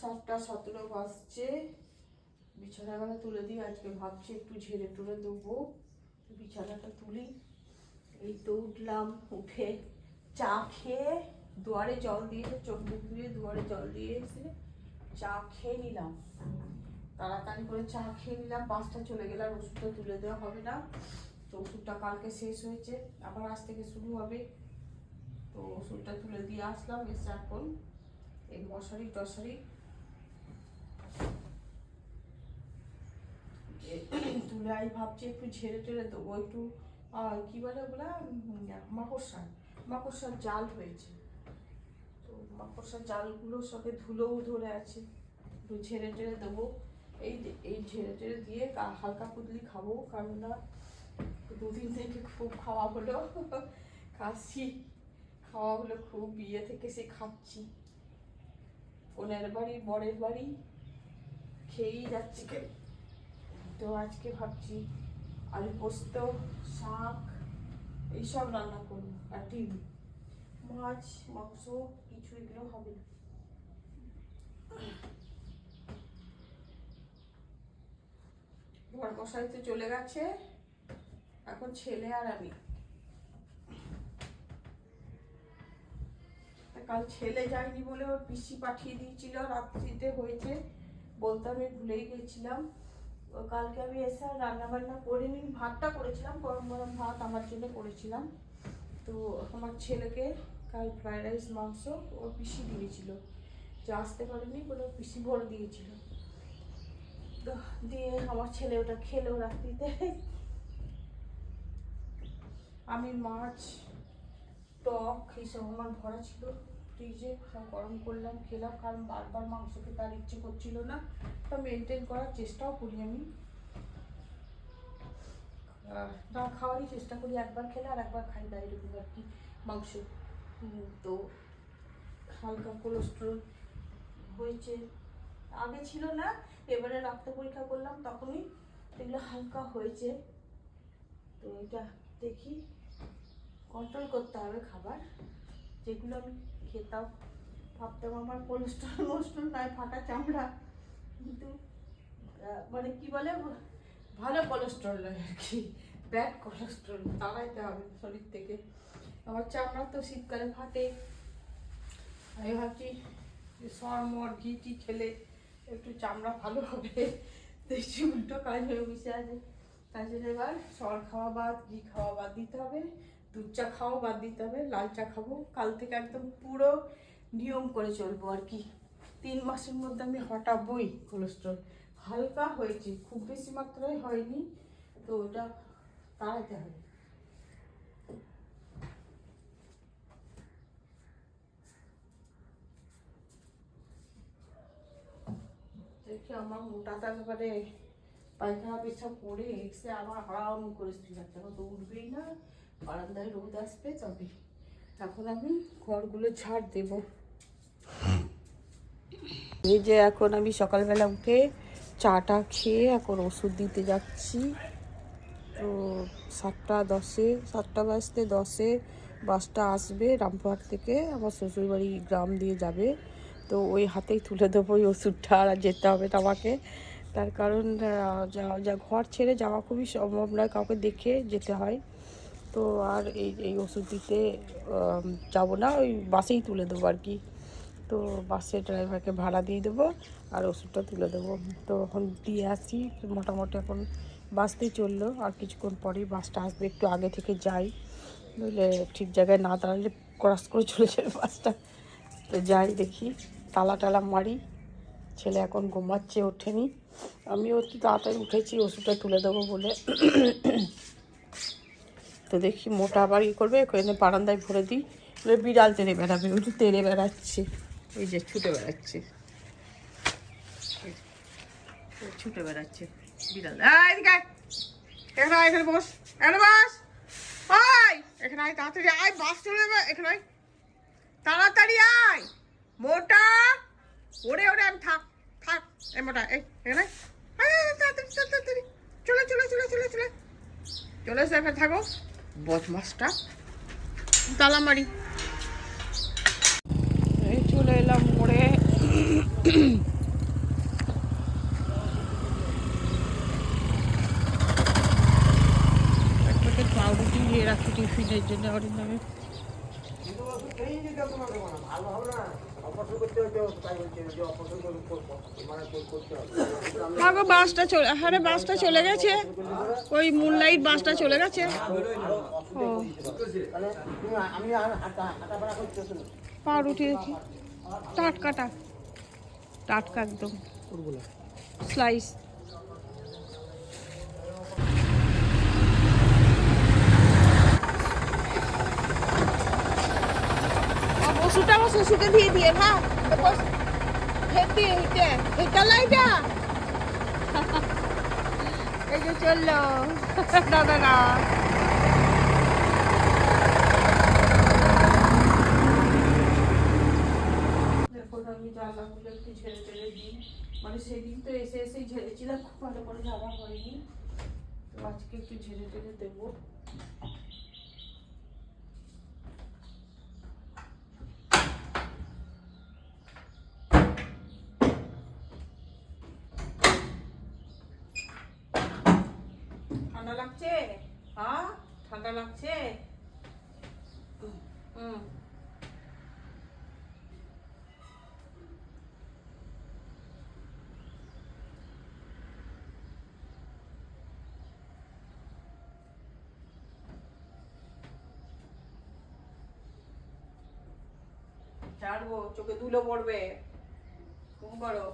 7:17 বাজছে। বিছানাটা তুলে দিই, আজকে ভাবছি একটু ঝেড়ে টুড়ে দেবো। বিছানাটা তুলি। এই তো উঠলাম, উঠে চা খেয়ে দুয়ারে জল দিয়ে, চোখ মুখ ধুয়ে দুয়ারে জল দিয়ে এসে চা খেয়ে নিলাম। তাড়াতাড়ি করে চা খেয়ে নিলাম, 5টা চলে গেলে আর ওষুধটা তুলে দেওয়া হবে না। তো ওষুধটা কালকে শেষ হয়েছে, আবার আজ থেকে শুরু হবে। তো ওষুধটা তুলে দিয়ে আসলাম, এসে এখন এই মশারি টশারি তুলে আই ভাবছি একটু ঝেড়ে টেড়ে দেবো। একটু কি বলে ওগুলা, মাকড়সার জাল হয়েছে। তো মাকড়সার জালগুলো সবে ধুলোও ধরে আছে, একটু ঝেড়ে টেড়ে দেবো। এই ঝেড়ে টেড়ে দিয়ে হালকা পুদলি খাবো, কারণ না 2 দিন থেকে খুব খাওয়া হলো, খাচ্ছি, খাওয়া হলো খুব। বিয়ে থেকে সে খাচ্ছি, কোনের বাড়ি বরের বাড়ি খেয়েই যাচ্ছি। তো আজকে ভাবছি আলু পোস্ত, শাক এইসব রান্না করবো, আর ডিম, মাছ মাংস কিছু এগুলো হবে না। ঘর মশাই তো চলে গেছে, এখন ছেলে আর আমি। কাল ছেলে যায়নি বলে ওর পিসি পাঠিয়ে দিয়েছিল, রাত্রিতে হয়েছে বলতে আমি ভুলেই গেছিলাম। কালকে আমি এসে আর রান্না বান্না করিনি, ভাতটা করেছিলাম, গরম গরম ভাত আমার জন্য করেছিলাম। তো আমার ছেলেকে কাল ফ্রাইড রাইস মাংস ওর পিসি দিয়েছিল, যে আসতে পারেনি বলে ওর পিসি ভরে দিয়েছিল। তো দিয়ে আমার ছেলে ওটা খেলো রাত্রিতে। আমি মাছ টক এইসব আমার ভরা ছিল ফ্রিজে, সব গরম করলাম, খেলাম, কারণ বারবার মাংস খেতে আর ইচ্ছে করছিল না। তো মেনটেন করার চেষ্টাও করি আমি, না খাওয়ারই চেষ্টা করি, একবার খেলে আর একবার খাই না, এরকম আর কি মাংস। তো হালকা কোলেস্ট্রল হয়েছে, আগে ছিল না, এবারে রক্ত পরীক্ষা করলাম তখনই এগুলো হালকা হয়েছে। তো এটা দেখি কন্ট্রোল করতে হবে খাবার, যেগুলো আমি খেতাম, ভাবতাম আমার কোলেস্ট্রল নয় ফাটা চামড়া, কিন্তু মানে কি বলে ভালো কোলেস্ট্রল নয় আর কি, ব্যাড কোলেস্ট্রল তাড়াইতে হবে শরীর থেকে। আমার চামড়া তো শীতকালে ফাটে, আমি ভাবছি সরমর ঘি টি খেলে একটু চামড়া ভালো হবে, দেখছি উল্টো কাজ হয়ে বসে আছে। তাই জন্য এবার সর খাওয়া বাদ, ঘি খাওয়া বাদ দিতে হবে, দুধ চা খাওয়া বাদ দিতে হবে, লাল চা খাবো। কাল থেকে একদম পুরো নিয়ম করে চলবো আর কি। 3 মাসের মধ্যে আমি হটাবই কোলেস্ট্রল। হালকা হয়েছে, খুব বেশি মাত্রায় হয়নি, তো ওটা তাড়াতে হবে। দেখি আমার মোটাটা একেবারে পায়খানা পেছাব করে এসে আবার আরাম করে শুয়ে যাচ্ছে, আমার তো উঠবেই না, বারান্দায় রোদ আসবে তবে। এখন আমি ঘরগুলো ঝাড় দেব। এই যে এখন আমি সকালবেলা উঠে চাটা খেয়ে এখন ওষুধ দিতে যাচ্ছি। তো 7:10 বাজতে 10-এ বাসটা আসবে রামপুরহাট থেকে, আমার শ্বশুরবাড়ি গ্রাম দিয়ে যাবে। তো ওই হাতেই তুলে দেবো ওই ওষুধটা, আর যেতে হবে না আমাকে। তার কারণ যা ঘর ছেড়ে যাওয়া খুবই সম্ভব নয়, কাউকে দেখে যেতে হয়। তো আর এই ওষুধ দিতে যাবো না, ওই বাসেই তুলে দেবো আর কি। তো বাসে ড্রাইভারকে ভাড়া দিয়ে দেবো আর ওষুধটা তুলে দেবো। তো এখন দিয়ে আসি, মোটামুটি এখন বাসতেই চললো, আর কিছুক্ষণ পরেই বাসটা আসবে। একটু আগে থেকে যাই, বুঝলে ঠিক জায়গায় না দাঁড়ালে ক্রস করে চলে যাবে বাসটা। তো যাই, দেখি তালা টালা মারি। ছেলে এখন ঘুমাচ্ছে, ওঠেনি, আমিও একটু তাড়াতাড়ি উঠেছি ওষুধটা তুলে দেবো বলে। তো দেখি মোটা আবার ই করবে, ওখানে বারান্দায় ভরে দিই, বিড়াল তেড়ে বেড়াবে, ওই যে তেড়ে বেড়াচ্ছে, এই যে ছুটে বেড়াচ্ছে, ছুটে বেড়াচ্ছে বিড়াল। এখানে আয়, এখানে বস, এখানে বস, আয় এখানে আয়, তাড়াতাড়ি আয়, বাস চলে যাবে, এখানে আয়, তাড়াতাড়ি আয় মোটা। ওরে ওরে আমি থাক থাক, এই মোটা, এই এখানে তাড়াতাড়ি তাড়াতাড়ি চলে চলে চলে চলে চলে চলে এসে এখানে থাকো, বদমাসটা। তালা মারি। এই চলে এলাম মোড়ে। এক প্যাকেট পাউরুটি নিয়ে রাখি টিফিনের জন্য ওর নামে। মাগো বাসটা চলে, আরে বাসটা চলে গেছে, ওই মুনলাইট বাসটা চলে গেছে। ও পাউরুটি দেখি, টাটকাটা, টাটকা একদম স্লাইস। ওষুধটা আমার শ্বশুরকে দিয়ে দিয়ে হ্যাঁ হেঁটে হেঁটে এটা লাইটা এই যে চললো দাদারা। দেখুন আমি জানলাগুলো একটু ঝেড়ে ঝেড়ে দিই, মানে সেদিন তো এসে এসেই ঝেড়েছিলাম, খুব ভালো করে ঝাড়া হয়নি, তো আজকে একটু ঝেড়ে ঝেড়ে দেবো। ঠান্ডা লাগছে? হ্যাঁ ঠান্ডা লাগছে। হুম ছাড়বো, চোখে ধুলো পড়বে, ঘুম করো।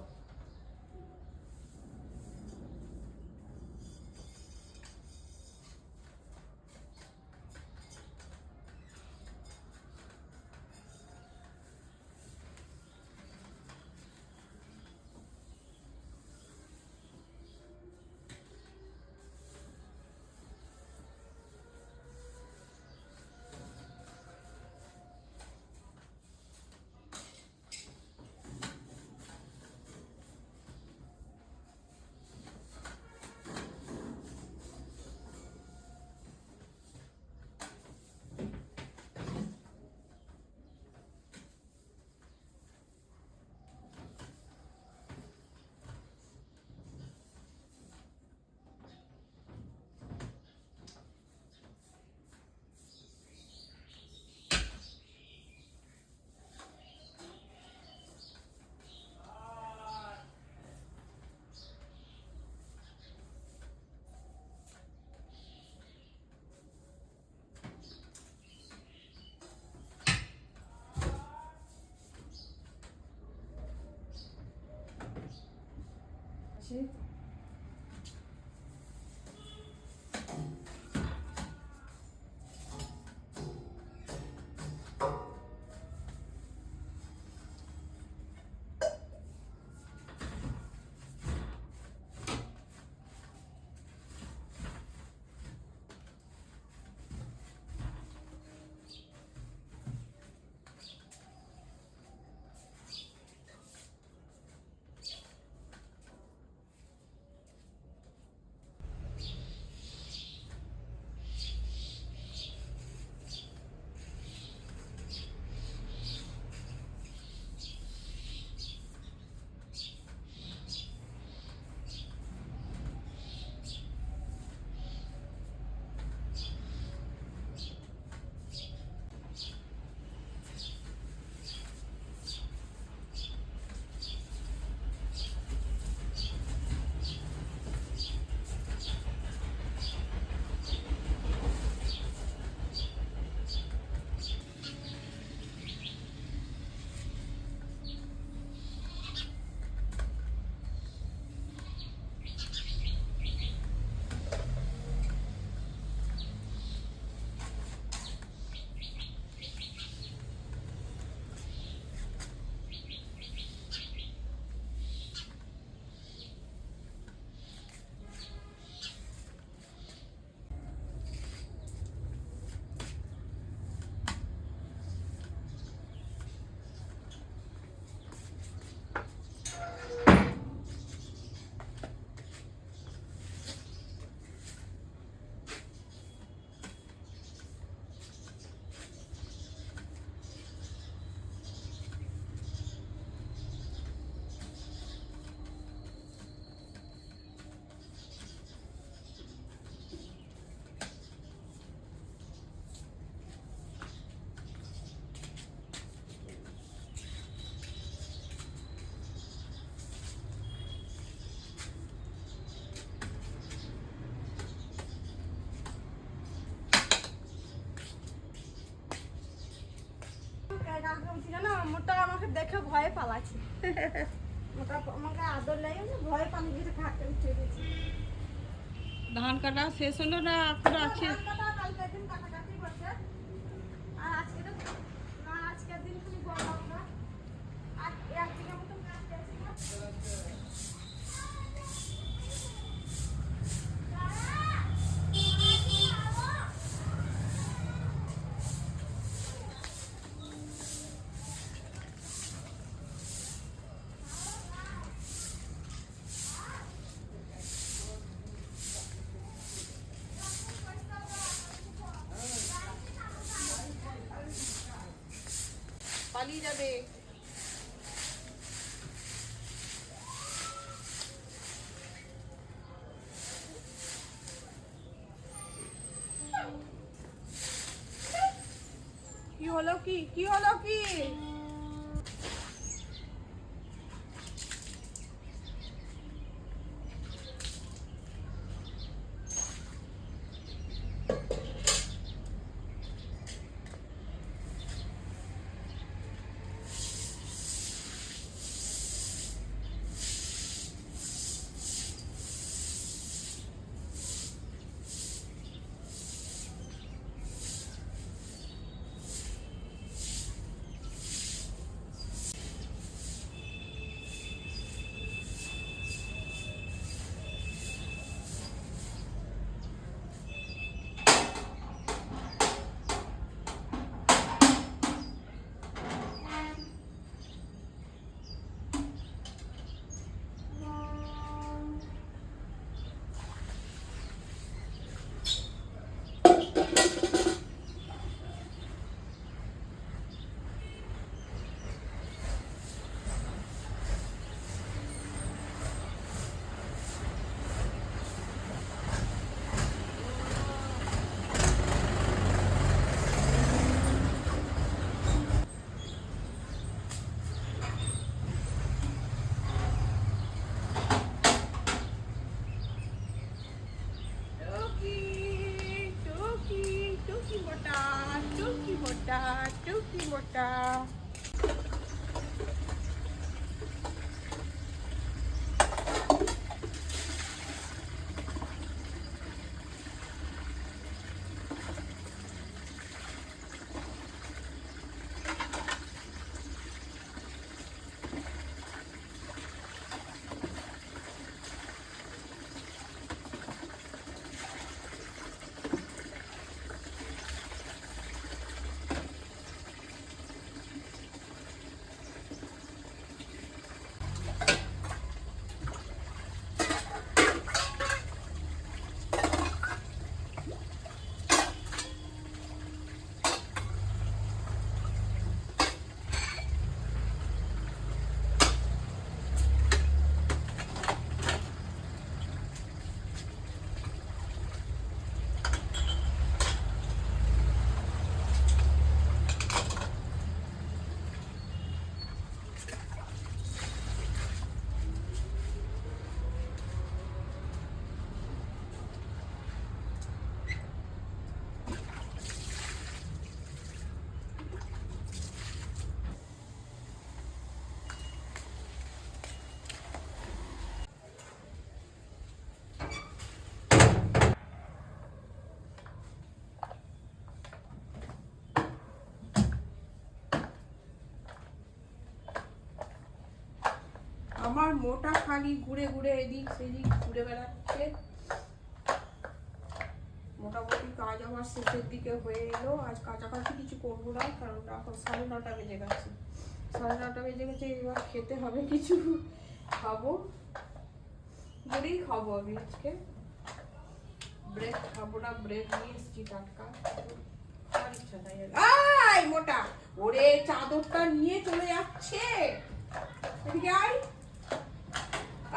মোটা আমাকে দেখে ভয়ে পালাচ্ছে। মোটা আমাকে আদর লাগে না, ভয়ে পালিয়ে গেছে, খাটে উঠে গেছে। ধান কাটা শেষ হলো না এখনো আছে? ধান কাটা কালকে দিন কাটাকাটি করছে, আর আজকে তো না, আজকের দিন তুমি বললাম না, আর একদিনের মতো কাজ গেছে না। পালিয়ে যাবে। কি হলো কি, কি হলো কি? টুকি মোটা। আমার মোটা খালি ঘুরে ঘুরে এদিক সেদিক ঘুরে বেড়াচ্ছে। মোটামুটি কাজ আমার শেষের দিকে হয়ে এলো। আজ কাছাকাছি কিছু করবো না, কারণ এখন 9:30 বেজে গেছে। 9:30 বেজে গেছে, এবার খেতে হবে কিছু। খাবো মুড়ি খাবো আমি আজকে, ব্রেড খাবো না। ব্রেড নিয়ে এসছি টাটকা, আর ইচ্ছা নাই। আই মোটা, ওরে চাদরটা নিয়ে চলে যাচ্ছে। এদিকে আয়,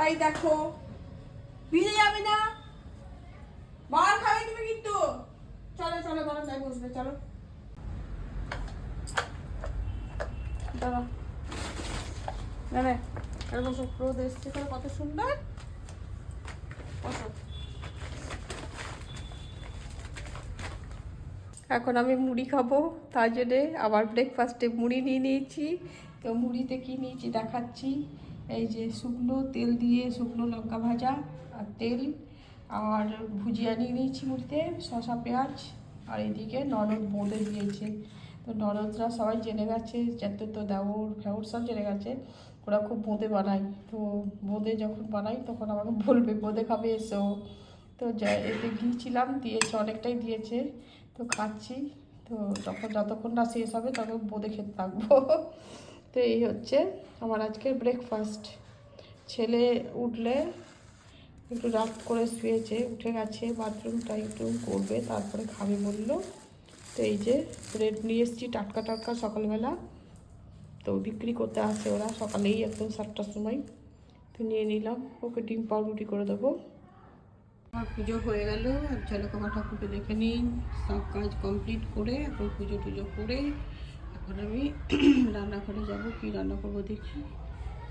এই দেখো, ভিজে যাবে না, মার খাবে তুমি কিন্তু। চলো চলো, বারান্দায় বসবে, চলো। দাঁড়া, না বসো, রোদ এসছে তো কত সুন্দর। বসো। এখন আমি মুড়ি খাবো, তার জন্যে আবার ব্রেকফাস্টে মুড়ি নিয়ে নিয়েছি। তো মুড়িতে কী নিয়েছি দেখাচ্ছি। এই যে শুকনো তেল দিয়ে শুকনো লঙ্কা ভাজা আর তেল আর ভুজিয়া নিয়ে নিয়েছি মুড়িতে, শসা পেঁয়াজ, আর এদিকে ননদ বোঁদে দিয়েছে। তো ননদরা সবাই জেনে গেছে, যত তো দেওর ফেওর সব জেনে গেছে, ওরা খুব বোঁদে বানায়। তো বোঁদে যখন বানাই তখন আমাকে বলবে বোঁদে খাবে এসো। তো এতে গিয়েছিলাম, দিয়েছে অনেকটাই দিয়েছে। তো খাচ্ছি। তো যতক্ষণ না শেষ হবে তখন বোঁদে খেতে থাকবো। তো এই হচ্ছে আমার আজকের ব্রেকফাস্ট। ছেলে উঠলে একটু রাত করে শুয়েছে, উঠে গেছে, বাথরুমটা একটু করবে, তারপরে খাবে বললো। তো এই যে ব্রেড নিয়ে এসেছি টাটকা টাটকা সকালবেলা। তো বিক্রি করতে আসে ওরা সকালেই একদম 7টার সময়। তো নিয়ে নিলাম, ওকে ডিম পাউরুটি করে দেবো। আমার পুজো হয়ে গেল, আর ঝলক আমার ঠাকুরকে দেখে নিন। সব কাজ কমপ্লিট করে এখন পুজো টুজো করে এখন আমি রান্নাঘরে যাব, কি রান্না করবো দেখি,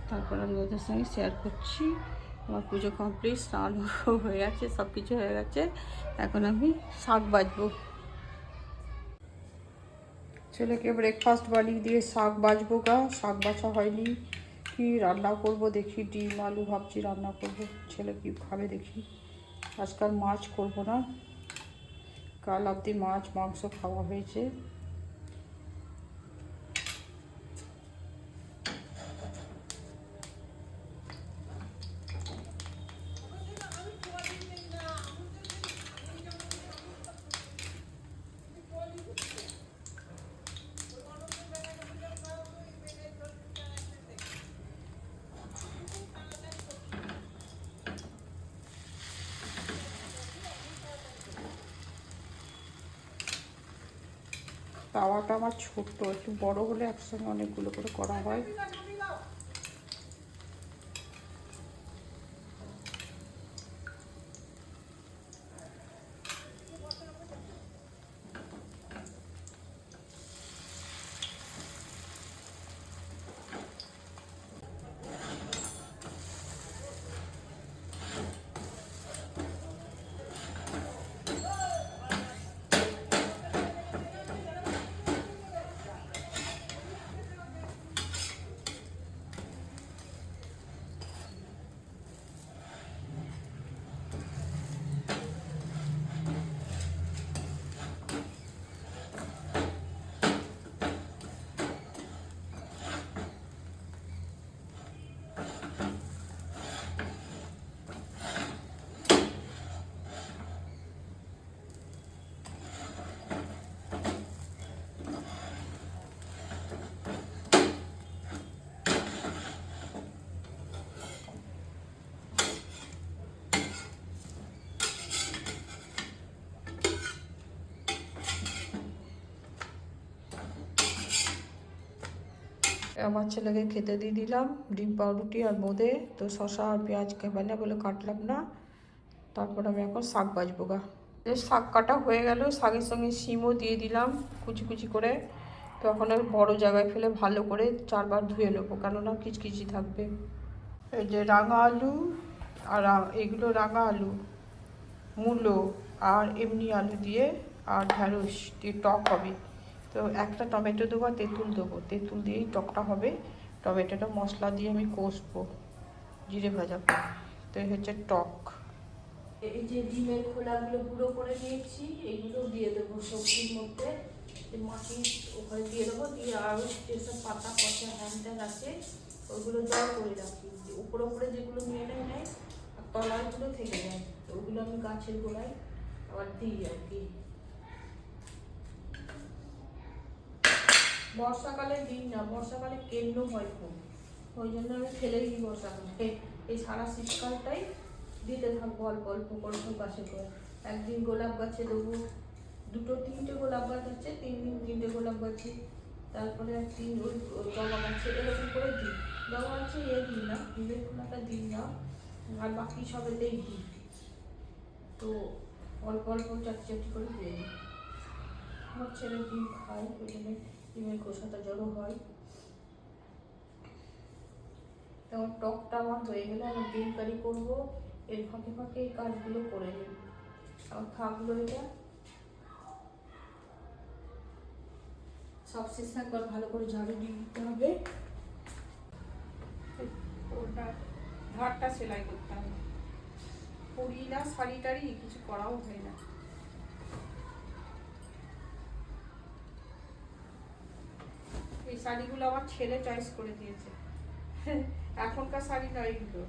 তারপর আমি ওদের সঙ্গে শেয়ার করছি। আমার পুজো কমপ্লিট, স্নান হয়ে গেছে, সব কিছু হয়ে গেছে। এখন আমি শাক বাজবো। ছেলেকে ব্রেকফাস্ট বানিয়ে দিয়ে শাক বাজবো গা, শাক বাছা হয়নি। কি রান্না করব দেখি, ডিম আলু ভাবছি রান্না করব। ছেলে কি খাবে দেখি। আজকাল মাছ করব না, কাল অবধি মাছ মাংস খাওয়া হয়েছে। তাওয়াটা আমার ছোট্ট, একটু বড় হলে একসঙ্গে অনেকগুলো করে করা হয়। আমার ছেলেকে খেতে দিয়ে দিলাম ডিম পাউরুটি আর বোঁদে। তো শসা আর পেঁয়াজকে বেলা বলে কাটলাম না। তারপর আমি এখন শাক বাজবো গা। শাক কাটা হয়ে গেল, শাকের সঙ্গে শিমও দিয়ে দিলাম কুচি কুচি করে। তো এখন আমি বড়ো জায়গায় ফেলে ভালো করে 4বার ধুয়ে নেবো, কেননা কিচকিচি থাকবে। এই যে রাঙা আলু, আর এগুলো রাঙা আলু, মূলো আর এমনি আলু দিয়ে আর ঢ্যাঁড়স দিয়ে টক হবে। তো একটা টমেটো দেবো আর তেঁতুল দেবো, তেঁতুল দিয়েই টকটা হবে। টমেটোটা মশলা দিয়ে আমি কষবো জিরে ভাজা। তো এই হচ্ছে টক। এই যে ডিমের খোলাগুলো গুঁড়ো করে নিয়েছি, এগুলো দিয়ে দেবো সবজির মধ্যে। মাটি ওখানে দিয়ে দেবো, দিয়ে আরও যেসব পাতা পচা হ্যান ত্যান আছে ওইগুলো জল করে রাখি। উপরে উপরে যেগুলো নিয়ে নেয় আর তলাগুলো থেকে যায়, তো ওগুলো আমি গাছের গোড়ায় আবার দিই আর কি। বর্ষাকালে দিই না, বর্ষাকালে কেন্দ্র হয় খুব, ওই জন্য আমি ফেলে দিই বর্ষাকালে। এই সারা শীতকালটাই দিতে থাকবো অল্প অল্প করে গাছে করে। একদিন গোলাপ গাছে দেবো, 2-3টে গোলাপ গাছ আছে, 3 দিন 3টে গোলাপ গাছে, তারপরে একদিন ওই জবা গাছে, এরকম করে দিই। জবা গাছে দিই না, ডিমের খোলাটা দিই না, আর বাকি সবেতেই দিই। তো অল্প অল্প চাটি চাটি করে দিয়ে দিই। আমার ছেলে ডিম খায়, ওই জন্য ডিমের খোসাটা জড়ো হয়। তখন টকটা আমার হয়ে গেলে আমি ডিম কারি করবো, এর ফাঁকে ফাঁকে এই কাজগুলো করে নিই। আমার খাবলো এটা। সব শেষে একবার ভালো করে ঝাড়ু দিয়ে দিতে হবে। ওটা ধারটা সেলাই করতে হবে, পরি না শাড়ি টাড়ি কিছু করাও হয় না। এই শাড়িগুলো আমার ছেলে চয়েস করে দিয়েছে, এখনকার শাড়ি নয় এগুলো।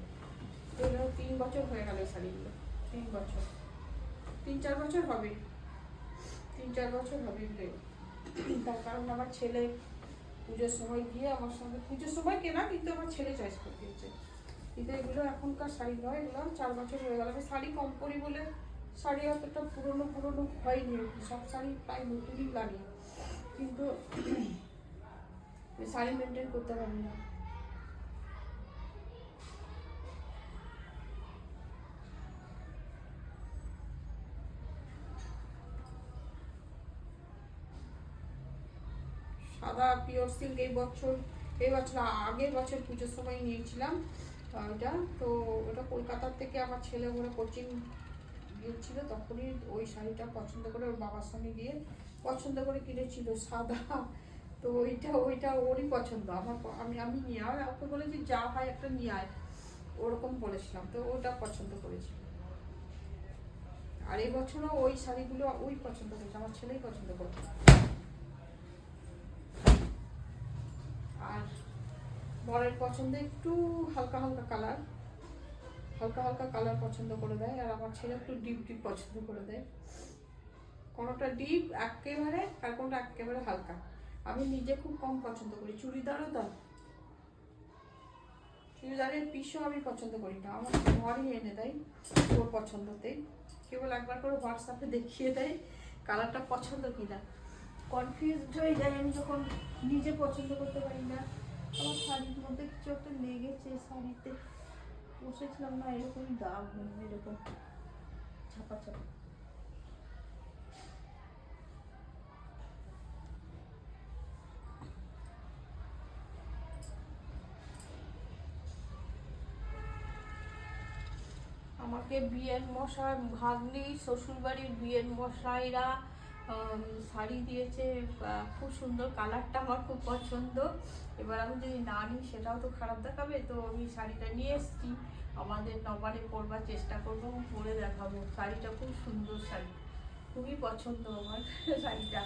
3 বছর হয়ে গেল শাড়িগুলো, 3 বছর 3-4 বছর হবে, 3-4 বছর হবে এগুলো। তার কারণ আমার ছেলে পুজোর সময় গিয়ে আমার সঙ্গে, পুজোর সময় কেনা কিন্তু আমার ছেলে চয়েস করে দিয়েছে। কিন্তু এগুলো এখনকার শাড়ি নয়, এগুলো 4 বছর হয়ে গেল। আমি শাড়ি কম পরি বলে শাড়ি অতটা পুরনো হয়নি, সব শাড়ি প্রায় নতুনই লাগে, কিন্তু শাড়ি মেনটেন করতে পারি না। সাদা পিওর সিল্ক এই বছর আগের বছর পুজোর সময় নিয়েছিলাম ওইটা। তো ওটা কলকাতার থেকে আমার ছেলে ওরা কোচিং গিয়েছিল, তখনই ওই শাড়িটা পছন্দ করে ওর বাবার সঙ্গে গিয়ে পছন্দ করে কিনেছিল সাদা। তো ওইটা ওরই পছন্দ, আমি নিয়ে আর ওকে বলেছি যা হয় একটা নিয়ে আয়, ওরকম বলেছিলাম। তো ওটা পছন্দ করেছিল। আর এই বছরও ওই শাড়িগুলো ওই পছন্দ করেছে, আমার ছেলেই পছন্দ করছে। আর বরের পছন্দ একটু হালকা হালকা কালার পছন্দ করে দেয়, আর আমার ছেলে একটু ডিপ পছন্দ করে দেয়। কোনোটা ডিপ একেবারে আর কোনোটা একেবারে হালকা। আমি নিজে খুব কম পছন্দ করি, চুড়িদারের পিসও আমি পছন্দ করি না, আমার ঘরই এনে দেয় ওর পছন্দতেই। কেবল একবার করে হোয়াটসঅ্যাপে দেখিয়ে দেয় কালারটা পছন্দ কিনা। কনফিউজড হয়ে যায় আমি যখন নিজে পছন্দ করতে পারি না। আমার শাড়ির মধ্যে কিছু একটা লেগেছে, শাড়িতে বসেছিলাম না, এরকমই দাগ, এরকম ছাপা। আমাকে বিয়ের মশাই, ভাগ্নি, শ্বশুরবাড়ির বিয়ের মশাইরা শাড়ি দিয়েছে, খুব সুন্দর, কালারটা আমার খুব পছন্দ। এবার আমি যদি না নিই সেটাও তো খারাপ দেখাবে, তো আমি শাড়িটা নিয়ে এসেছি, আমাদের নবারে পরবার চেষ্টা করবো, পরে দেখাবো। শাড়িটা খুব সুন্দর শাড়ি, খুবই পছন্দ আমার শাড়িটা।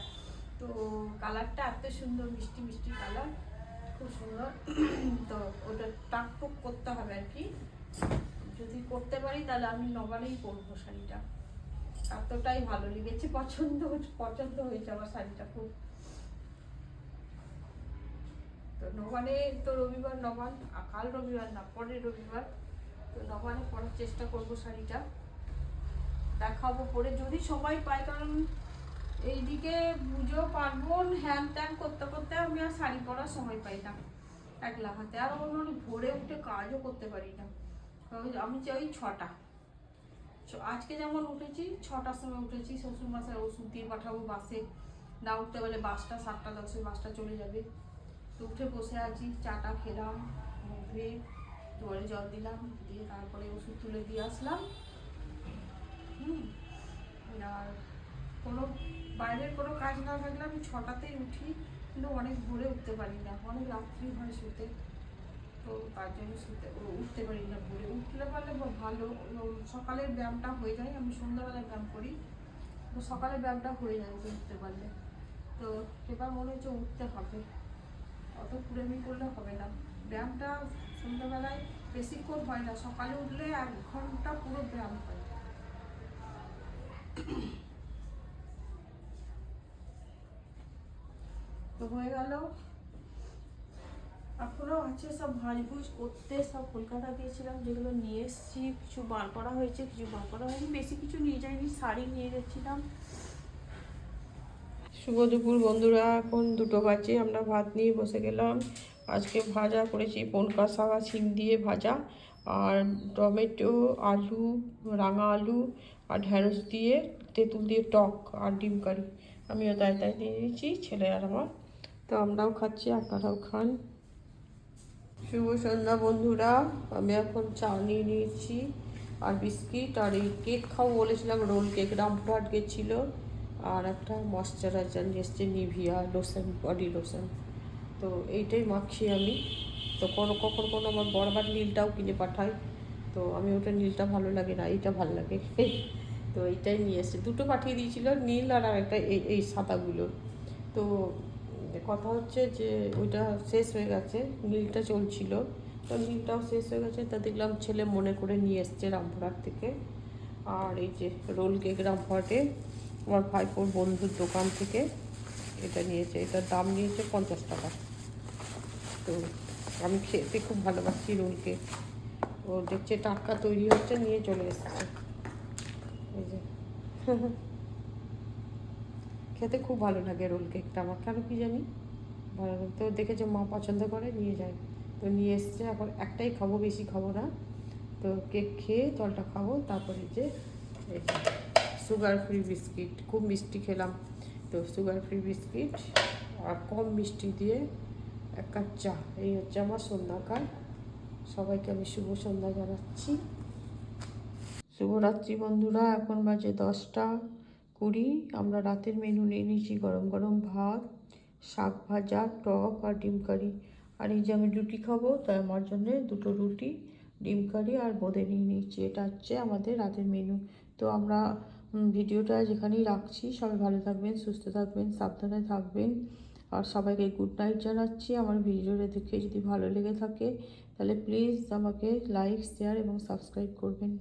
তো কালারটা এত সুন্দর, মিষ্টি কালার, খুব সুন্দর। তো ওটা টাকটুক করতে হবে আর কি, যদি করতে পারি তাহলে আমি নবারেই পরবো শাড়িটা। এতটাই ভালো লেগেছে, পছন্দ হয়েছে আমার শাড়িটা খুব। তো নবানে তো রবিবার নবান, কাল রবিবার না, পরের রবিবার, তো নবানে পরার চেষ্টা করবো শাড়িটা, দেখাবো পরে যদি সময় পাই। কারণ এইদিকে পুজো পার্বণ হ্যান ত্যান করতে আমি আর শাড়ি পরার সময় পাই না একলা হাতে, আর অন্য ভোরে উঠে কাজও করতে পারি না। আমি চাই 6টা, আজকে যেমন উঠেছি 6টার সময় উঠেছি, শ্বশুরমশাই ওষুধ দিয়ে পাঠাবো, বাসে না উঠতে পারলে বাসটা 7টা 10-এ বাসটা চলে যাবে। তো উঠে বসে আছি, চাটা খেলাম, মুখে দুয়ারে জল দিলাম, দিয়ে তারপরে ওষুধ তুলে দিয়ে আসলাম। আর কোনো বাইরের কোনো কাজ না থাকলে আমি 6টাতেই উঠি, কিন্তু অনেক ভোরে উঠতে পারি না, অনেক রাত্রি হয় শুতে, তো তার জন্য উঠতে পারি না। ভোরে উঠলে পারলে ভালো, সকালের ব্যায়ামটা হয়ে যায়, আমি সন্ধ্যাবেলায় ব্যায়াম করি, তো সকালের ব্যায়ামটা হয়ে যায় উঠতে পারলে। তো এবার মনে হচ্ছে উঠতে হবে, অত কুড়েমি করলে হবে না। ব্যায়ামটা সন্ধ্যাবেলায় বেশিক্ষণ হয় না, সকালে উঠলে 1 ঘন্টা পুরো ব্যায়াম হয়। তো হয়ে গেল, এখনও আছে সব ভাজভুজ করতে, সব কলকাতা দিয়েছিলাম, যেগুলো নিয়ে এসেছি, কিছু বার করা হয়েছে, কিছু বার করা হয়নি, বেশি কিছু নিয়ে যাইনি, শাড়ি নিয়ে গেছিলাম। শুভ দুপুর বন্ধুরা, এখন 2টো বাজে, আমরা ভাত নিয়ে বসে গেলাম। আজকে ভাজা করেছি, পনকা শাক শিম দিয়ে ভাজা, আর টমেটো, আলু, রাঙা আলু আর ঢেঁড়স দিয়ে তেঁতুল দিয়ে টক, আর ডিম কারি। আমিও তাই দিয়ে দিয়েছি, ছেলে আর আমার। তো আমরাও খাচ্ছি, আপনারাও খান। শুভ সন্ধ্যা বন্ধুরা, আমি এখন চা নিয়ে নিয়েছি আর বিস্কিট, আর এই কেক খাবো বলেছিলাম, রোল কেক, রামপুরহাট গেছিলো, আর একটা ময়শ্চারাইজার নিয়ে এসছে, নিভিয়া লোশন, বডি লোশন। তো এইটাই মাখছি আমি। তো কখনো আমার বরাবর নীলটাও কিনে পাঠাই, তো আমি ওটা নীলটা ভালো লাগে না, এইটা ভালো লাগে। তো এইটাই নিয়ে এসছে, দুটো পাঠিয়ে দিয়েছিল, নীল আর একটা এই সাদাগুলো। তো কথা হচ্ছে যে ওইটা শেষ হয়ে গেছে, নীলটা চলছিল, তো নীলটাও শেষ হয়ে গেছে। তা দেখলাম ছেলে মনে করে নিয়ে এসছে রামপুরহাট থেকে। আর এই যে রোল কেক রামপুরহাটে আমার ভাইপোর বন্ধুর দোকান থেকে এটা নিয়েছে, এটার দাম নিয়েছে 50 টাকা। তো আমি খেতে খুব ভালোবাসি রোল কেক। ও দেখছে টাটকা তৈরি হচ্ছে, নিয়ে চলে এসছে। এই যে খেতে খুব ভালো লাগে রোল কেকটা আমার, কেন কি জানি ভালো লাগে। তো দেখেছে মা পছন্দ করে, নিয়ে যায়, তো নিয়ে এসছে। এখন একটাই খাবো, বেশি খাবো না। তো কেক খেয়ে জলটা খাবো, তারপরে যে এই যে সুগার ফ্রি বিস্কিট, খুব মিষ্টি খেলাম, তো সুগার ফ্রি বিস্কিট আর কম মিষ্টি দিয়ে 1 কাপ চা। এই হচ্ছে আমার সন্ধ্যাকাল। সবাইকে আমি শুভ সন্ধ্যা জানাচ্ছি। শুভরাত্রি বন্ধুরা। এখন বাজে 10টা 20। আমরা রাতের মেনু নিয়ে নিয়েছি গরম গরম ভাত, শাক ভাজা, টক আর ডিম কারি। আর এই যে আমি রুটি খাবো, তাই আমার জন্য 2টো রুটি, ডিম কারি আর বোঁদে নিয়ে নিয়েছি। এটা হচ্ছে আমাদের রাতের মেনু। তো আমরা ভিডিওটা যেখানেই রাখছি, সবাই ভালো থাকবেন, সুস্থ থাকবেন, সাবধানে থাকবেন। আর সবাইকে গুড নাইট জানাচ্ছি। আমার ভিডিওটা দেখে যদি ভালো লেগে থাকে তাহলে প্লিজ আমাকে লাইক, শেয়ার এবং সাবস্ক্রাইব করবেন।